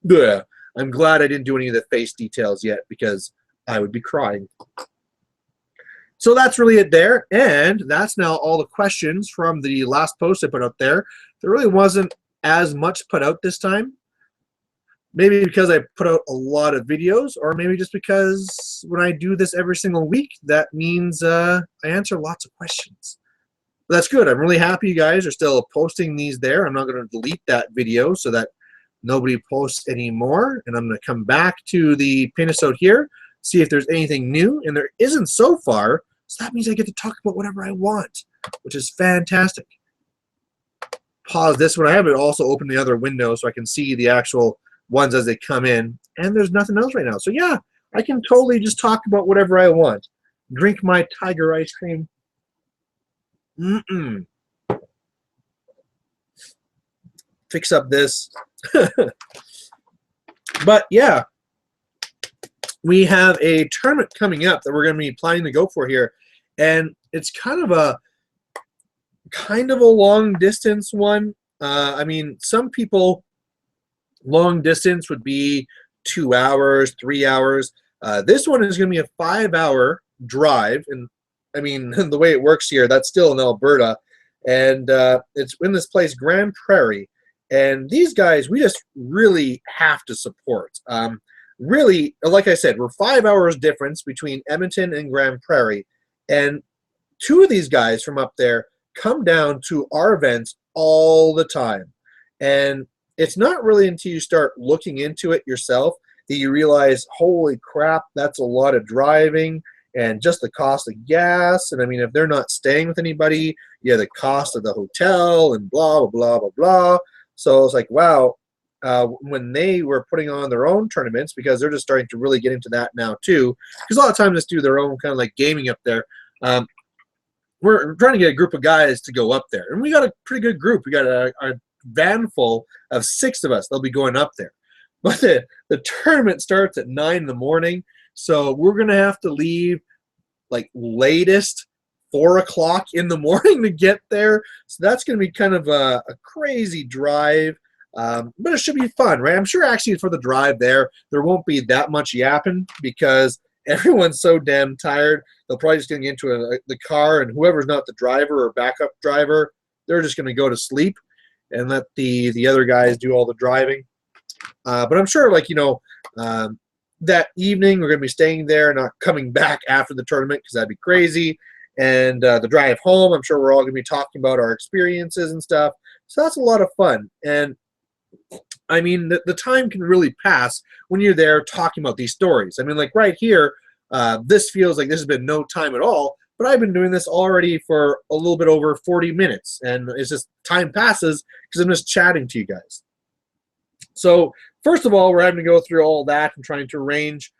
bleh. I'm glad I didn't do any of the face details yet because I would be crying. So that's really it there, and that's now all the questions from the last post I put out there. There really wasn't as much put out this time. Maybe because I put out a lot of videos, or maybe just because when I do this every single week, that means I answer lots of questions. But that's good. I'm really happy you guys are still posting these there. I'm not going to delete that video so that nobody posts anymore. And I'm going to come back to the Paintisode here, see if there's anything new. And there isn't so far, so that means I get to talk about whatever I want, which is fantastic. Pause this one. I have it also open the other window so I can see the actual ones as they come in, and there's nothing else right now. So yeah, I can totally just talk about whatever I want. Drink my tiger ice cream. Fix up this. But yeah, we have a tournament coming up that we're going to be planning to go for here, and it's kind of a long distance one. I mean, some people, long distance would be 2 hours, 3 hours. This one is going to be a 5-hour drive, and I mean, the way it works here, that's still in Alberta, and it's in this place, Grand Prairie, and these guys, we just really have to support. Really, like I said, we're 5 hours difference between Edmonton and Grand Prairie, and 2 of these guys from up there come down to our events all the time, and it's not really until you start looking into it yourself that you realize, holy crap, that's a lot of driving and just the cost of gas. And I mean, if they're not staying with anybody, you have the cost of the hotel and blah, blah, blah, blah, blah. So it's like, wow, when they were putting on their own tournaments, because they're just starting to really get into that now too, because a lot of times just do their own kind of like gaming up there. We're trying to get a group of guys to go up there. And we got a pretty good group. We got a van full of 6 of us. They'll be going up there, but the tournament starts at 9 in the morning, so we're gonna have to leave like latest 4 o'clock in the morning to get there. So that's gonna be kind of a crazy drive, but it should be fun, right? I'm sure actually for the drive there won't be that much yapping because everyone's so damn tired. They'll probably just get into the car, and whoever's not the driver or backup driver, they're just gonna go to sleep and let the other guys do all the driving. But I'm sure, like, you know, that evening we're going to be staying there, not coming back after the tournament because that'd be crazy. And the drive home, I'm sure we're all going to be talking about our experiences and stuff. So that's a lot of fun. And I mean, the time can really pass when you're there talking about these stories. I mean, like right here, this feels like this has been no time at all, but I've been doing this already for a little bit over 40 minutes, and it's just time passes because I'm just chatting to you guys. So first of all, we're having to go through all that and trying to arrange,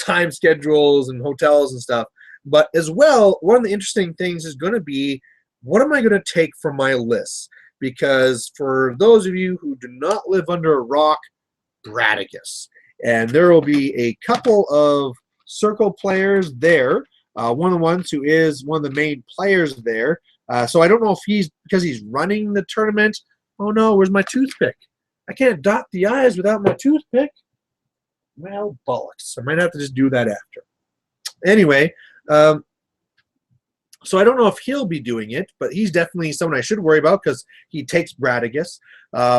time schedules and hotels and stuff. But as well, one of the interesting things is going to be, what am I going to take from my lists? Because for those of you who do not live under a rock, Bratagus. And there will be a couple of circle players there. One of the ones who is one of the main players there. So I don't know if because he's running the tournament. Oh no, where's my toothpick? I can't dot the I's without my toothpick. Well, bollocks. I might have to just do that after. Anyway, so I don't know if he'll be doing it, but he's definitely someone I should worry about because he takes Bratagus.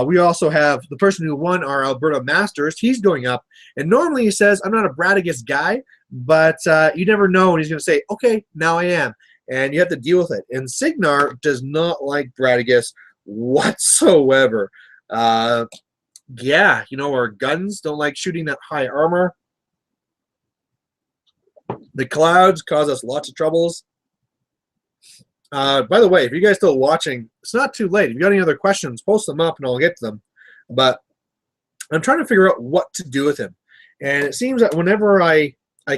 We also have the person who won our Alberta Masters. He's going up, and normally he says, I'm not a Bratagus guy, but you never know, and he's going to say, okay, now I am, and you have to deal with it. And Cygnar does not like Bratagus whatsoever. Yeah, our guns don't like shooting that high armor. The clouds cause us lots of troubles. By the way, if you guys still watching, it's not too late. If you got any other questions, post them up and I'll get to them. But I'm trying to figure out what to do with him. And it seems that whenever I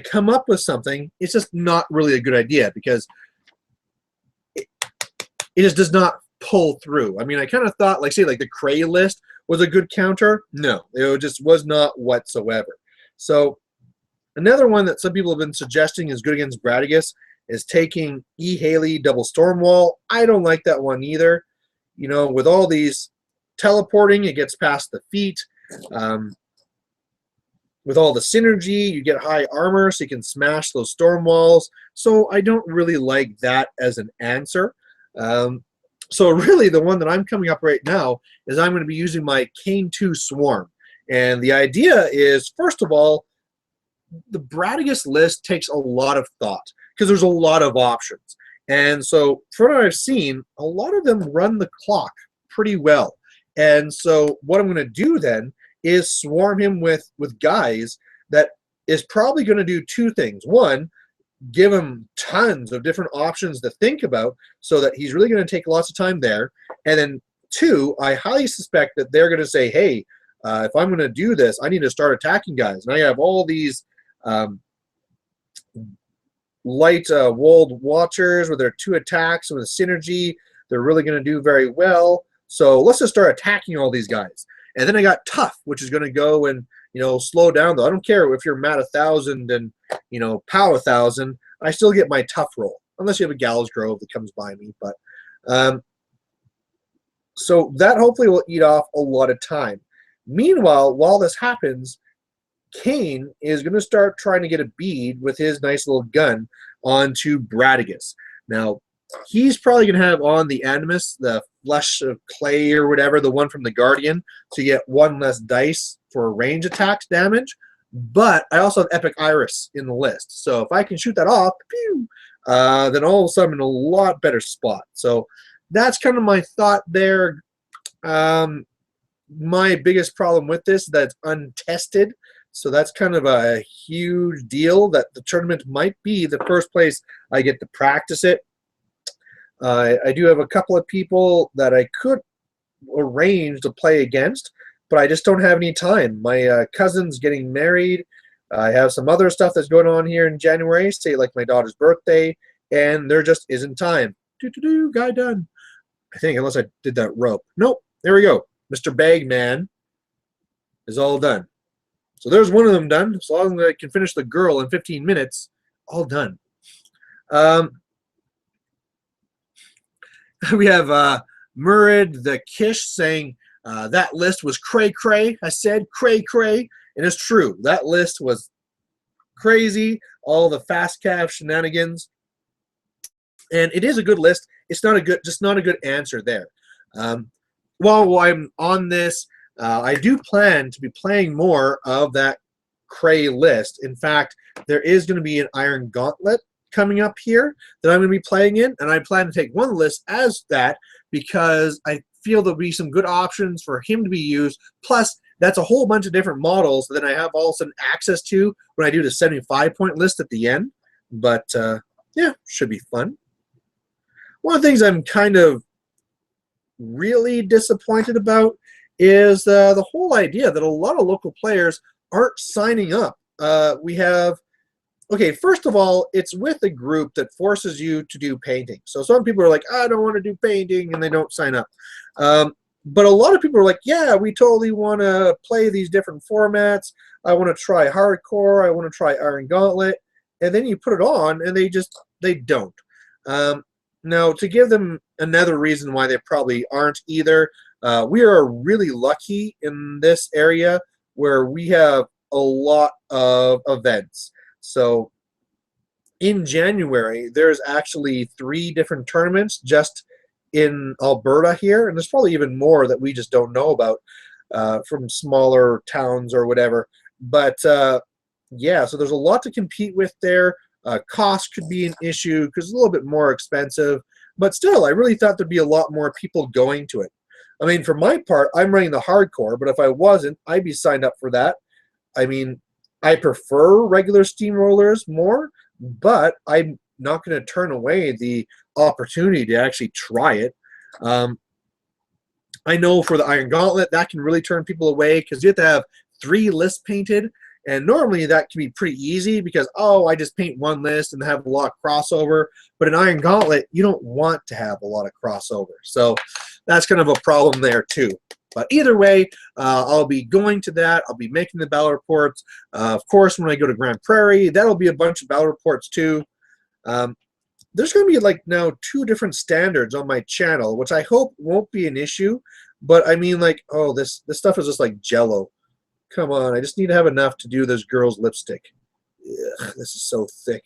come up with something, it's just not really a good idea because it just does not pull through. I mean, I kind of thought, like the Cray list was a good counter. No, it just was not whatsoever. So another one that some people have been suggesting is good against Bratagus is taking E. Haley double Stormwall. I don't like that one either. With all these teleporting, it gets past the feet. With all the synergy, you get high armor, so you can smash those storm walls. So I don't really like that as an answer. So really, the one that I'm coming up right now is I'm going to be using my Kane 2 Swarm. And the idea is, first of all, the Bratagus list takes a lot of thought because there's a lot of options. And so from what I've seen, a lot of them run the clock pretty well. And so what I'm going to do then is swarm him with guys that is probably going to do two things. One, give him tons of different options to think about so that he's really going to take lots of time there. And then two, I highly suspect that they're going to say, hey, if I'm going to do this, I need to start attacking guys. And I have all these light walled watchers with their 2 attacks and with synergy. They're really going to do very well. So let's just start attacking all these guys. And then I got tough, which is going to go and slow down. Though I don't care if you're mat 1,000 and pow 1,000. I still get my tough roll unless you have a Gallows Grove that comes by me. But so that hopefully will eat off a lot of time. Meanwhile, while this happens, Kane is going to start trying to get a bead with his nice little gun onto Bratagus. Now, he's probably going to have on the Animus, the Flesh of Clay or whatever, the one from the Guardian, so you get 1 less dice for range attacks damage. But I also have Epic Iris in the list. So if I can shoot that off, pew, then all of a sudden I'm in a lot better spot. So that's kind of my thought there. My biggest problem with this is that it's untested. So that's kind of a huge deal that the tournament might be the first place I get to practice it. I do have a couple of people that I could arrange to play against, but I just don't have any time. My cousin's getting married. I have some other stuff that's going on here in January, say like my daughter's birthday, and there just isn't time. Guy done. I think, unless I did that rope. Nope, there we go. Mr. Bagman is all done. So there's one of them done. As long as I can finish the girl in 15 minutes, all done. We have Murid the Kish saying that list was cray-cray. I said cray-cray, and it's true. That list was crazy, all the fast cav shenanigans. And it is a good list. It's not a good, just not a good answer there. While I'm on this, I do plan to be playing more of that Cray list. In fact, there is going to be an Iron Gauntlet coming up here that I'm going to be playing in, and I plan to take one list as that because I feel there'll be some good options for him to be used. Plus, that's a whole bunch of different models that then I have all of a sudden access to when I do the 75-point list at the end. But yeah, should be fun. One of the things I'm kind of really disappointed about is the whole idea that a lot of local players aren't signing up. We have, okay, first of all, it's with a group that forces you to do painting. So some people are like, I don't want to do painting, and they don't sign up. But a lot of people are like, yeah, we totally want to play these different formats. I want to try hardcore. I want to try Iron Gauntlet. And then you put it on, and they don't. Now, to give them another reason why they probably aren't either, we are really lucky in this area where we have a lot of events. So in January, there's actually 3 different tournaments just in Alberta here, and there's probably even more that we just don't know about from smaller towns or whatever. But yeah, so there's a lot to compete with there. Cost could be an issue because it's a little bit more expensive, but still, I really thought there'd be a lot more people going to it. I mean, for my part, I'm running the hardcore, but if I wasn't, I'd be signed up for that. I mean, I prefer regular steamrollers more, but I'm not going to turn away the opportunity to actually try it. I know for the Iron Gauntlet, that can really turn people away because you have to have 3 lists painted, and normally that can be pretty easy because, oh, I just paint 1 list and have a lot of crossover. But in Iron Gauntlet, you don't want to have a lot of crossover. So that's kind of a problem there too. But either way, I'll be going to that. I'll be making the battle reports. Of course, when I go to Grand Prairie, that'll be a bunch of battle reports too. There's going to be like now 2 different standards on my channel, which I hope won't be an issue. But I mean, like, oh, this stuff is just like Jello. Come on, I just need to have enough to do this girl's lipstick. Ugh, this is so thick.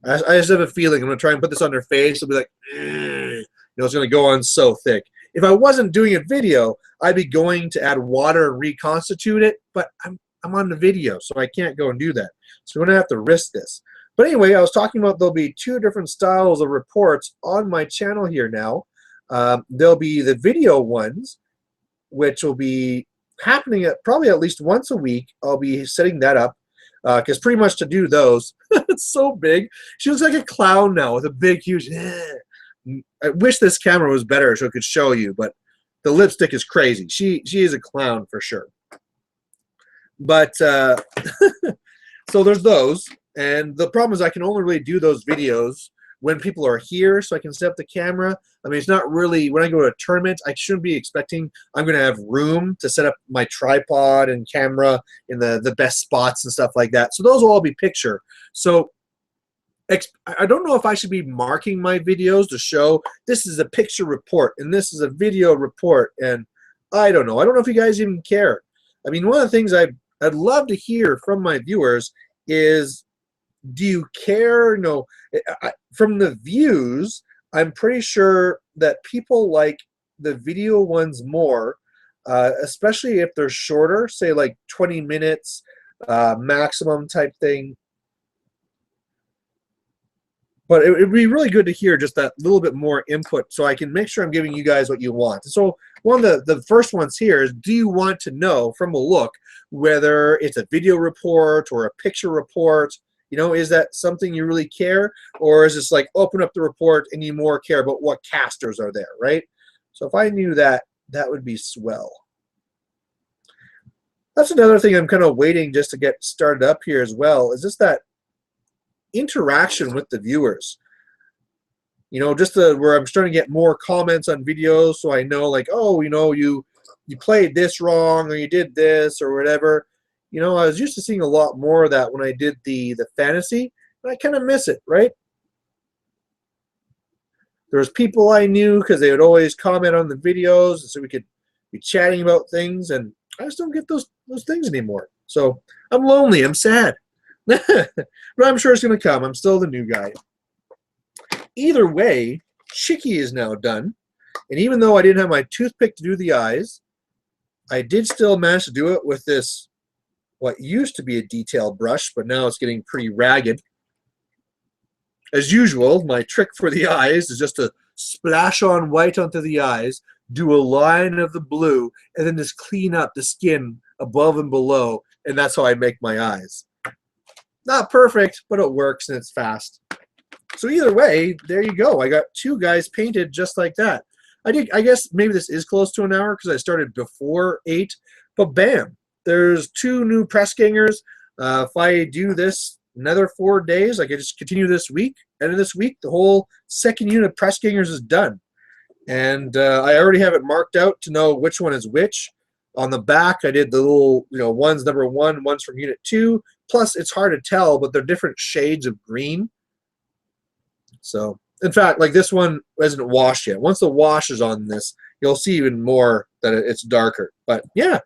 I just have a feeling I'm going to try and put this on her face. It'll be like, you know, it's going to go on so thick. If I wasn't doing a video, I'd be going to add water and reconstitute it, but I'm on the video, so I can't go and do that. So we're going to have to risk this. But anyway, I was talking about there'll be 2 different styles of reports on my channel here now. There'll be the video ones, which will be happening at probably at least once a week. I'll be setting that up because pretty much to do those, it's so big. She looks like a clown now with a big, huge. I wish this camera was better so it could show you, but the lipstick is crazy. She is a clown for sure. But so there's those, and the problem is I can only really do those videos when people are here, so I can set up the camera. I mean, it's not really, when I go to a tournament, I shouldn't be expecting I'm going to have room to set up my tripod and camera in the best spots and stuff like that. So those will all be picture. So I don't know if I should be marking my videos to show this is a picture report and this is a video report, and I don't know. I don't know if you guys even care. I mean, one of the things I'd love to hear from my viewers is, do you care? You know, from the views, I'm pretty sure that people like the video ones more, especially if they're shorter, say like 20 minutes maximum type thing. But it would be really good to hear just that little bit more input so I can make sure I'm giving you guys what you want. So one of the first ones here is, do you want to know from a look whether it's a video report or a picture report? You know, is that something you really care? Or is this like open up the report and you more care about what casters are there, right? So if I knew that, that would be swell. That's another thing I'm kind of waiting just to get started up here as well, is just that interaction with the viewers. You know, just where I'm starting to get more comments on videos, so I know like, oh, you know, you played this wrong or you did this or whatever. You know, I was used to seeing a lot more of that when I did the fantasy, and I kind of miss it, right? There was people I knew because they would always comment on the videos, so we could be chatting about things, and I just don't get those things anymore. So I'm lonely. I'm sad. But I'm sure it's going to come. I'm still the new guy. Either way, Chicky is now done. And even though I didn't have my toothpick to do the eyes, I did still manage to do it with this, what used to be a detail brush, but now it's getting pretty ragged. As usual, my trick for the eyes is just to splash on white onto the eyes, do a line of the blue, and then just clean up the skin above and below, and that's how I make my eyes. Not perfect, but it works and it's fast. So either way, there you go. I got 2 guys painted just like that. I guess maybe this is close to an hour because I started before 8, but bam, there's 2 new press gangers. If I do this another 4 days, I can just continue this week, and in this week, the whole second unit of press gangers is done. And I already have it marked out to know which one is which. On the back, I did the little, one's number 1, one's from unit 2. Plus, it's hard to tell, but they're different shades of green. So, in fact, like this one isn't washed yet. Once the wash is on this, you'll see even more that it's darker. But yeah,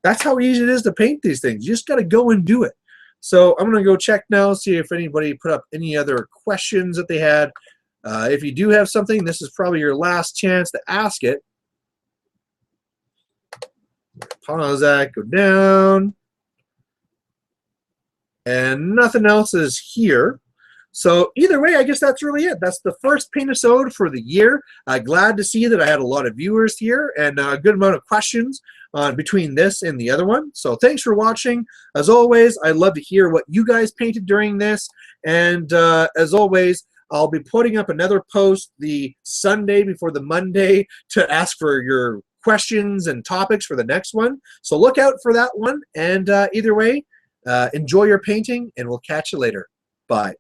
that's how easy it is to paint these things. You just got to go and do it. So I'm going to go check now, see if anybody put up any other questions that they had. If you do have something, this is probably your last chance to ask it. Pause that, go down. And nothing else is here. So either way, I guess that's really it. That's the first Paintisode for the year. Glad to see that I had a lot of viewers here and a good amount of questions between this and the other one. So thanks for watching. As always, I'd love to hear what you guys painted during this. And as always, I'll be putting up another post the Sunday before the Monday to ask for your questions and topics for the next one. So look out for that one. And either way, enjoy your painting, and we'll catch you later. Bye.